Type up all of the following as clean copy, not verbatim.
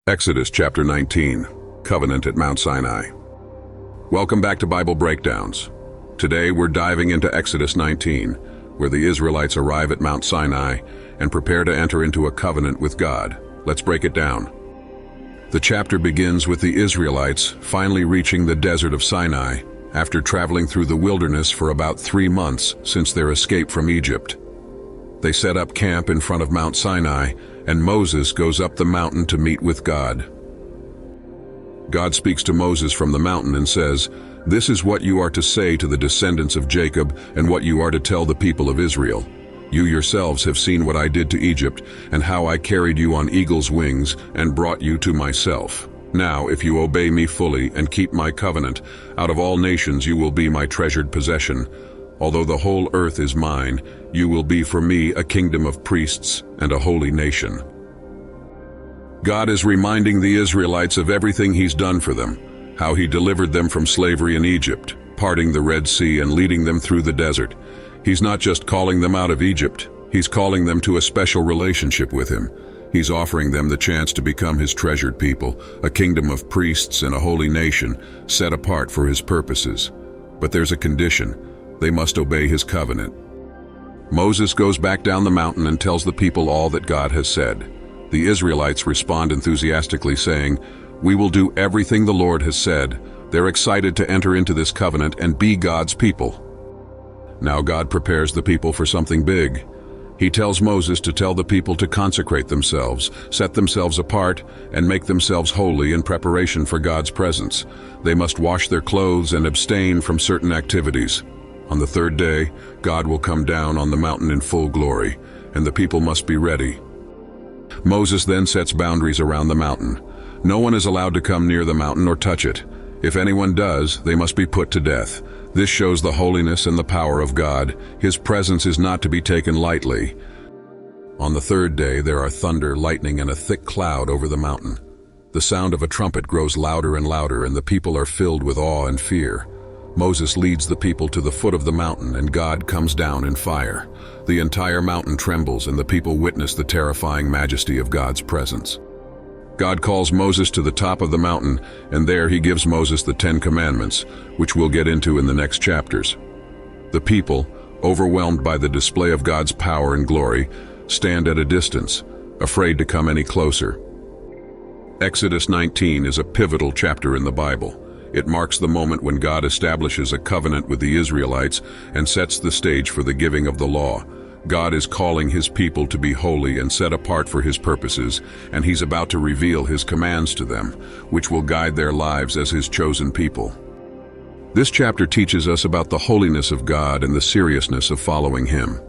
Exodus chapter 19, Covenant at Mount Sinai. Welcome back to Bible Breakdowns. Today we're diving into Exodus 19, where the Israelites arrive at Mount Sinai and prepare to enter into a covenant with God. Let's break it down. The chapter begins with the Israelites finally reaching the desert of Sinai after traveling through the wilderness for about 3 months since their escape from Egypt. They set up camp in front of Mount Sinai, and Moses goes up the mountain to meet with God. God speaks to Moses from the mountain and says, "This is what you are to say to the descendants of Jacob and what you are to tell the people of Israel. You yourselves have seen what I did to Egypt and how I carried you on eagle's wings and brought you to myself. Now, if you obey me fully and keep my covenant, out of all nations you will be my treasured possession. Although the whole earth is mine, you will be for me a kingdom of priests and a holy nation." God is reminding the Israelites of everything He's done for them, how He delivered them from slavery in Egypt, parting the Red Sea and leading them through the desert. He's not just calling them out of Egypt, He's calling them to a special relationship with Him. He's offering them the chance to become His treasured people, a kingdom of priests and a holy nation, set apart for His purposes. But there's a condition. They must obey His covenant. Moses goes back down the mountain and tells the people all that God has said. The Israelites respond enthusiastically, saying, "We will do everything the Lord has said." They're excited to enter into this covenant and be God's people. Now God prepares the people for something big. He tells Moses to tell the people to consecrate themselves, set themselves apart, and make themselves holy in preparation for God's presence. They must wash their clothes and abstain from certain activities. On the third day, God will come down on the mountain in full glory, and the people must be ready. Moses then sets boundaries around the mountain. No one is allowed to come near the mountain or touch it. If anyone does, they must be put to death. This shows the holiness and the power of God. His presence is not to be taken lightly. On the third day, there are thunder, lightning, and a thick cloud over the mountain. The sound of a trumpet grows louder and louder, and the people are filled with awe and fear. Moses leads the people to the foot of the mountain, and God comes down in fire. The entire mountain trembles, and the people witness the terrifying majesty of God's presence. God calls Moses to the top of the mountain, and there He gives Moses the 10 Commandments, which we'll get into in the next chapters. The people, overwhelmed by the display of God's power and glory, stand at a distance, afraid to come any closer. Exodus 19 is a pivotal chapter in the Bible. It marks the moment when God establishes a covenant with the Israelites and sets the stage for the giving of the law. God is calling His people to be holy and set apart for His purposes, and He's about to reveal His commands to them, which will guide their lives as His chosen people. This chapter teaches us about the holiness of God and the seriousness of following Him.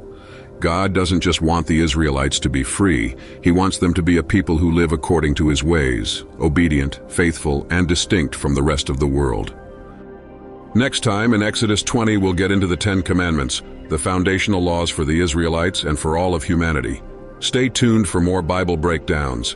God doesn't just want the Israelites to be free, He wants them to be a people who live according to His ways, obedient, faithful, and distinct from the rest of the world. Next time in Exodus 20, we'll get into the 10 Commandments, the foundational laws for the Israelites and for all of humanity. Stay tuned for more Bible breakdowns.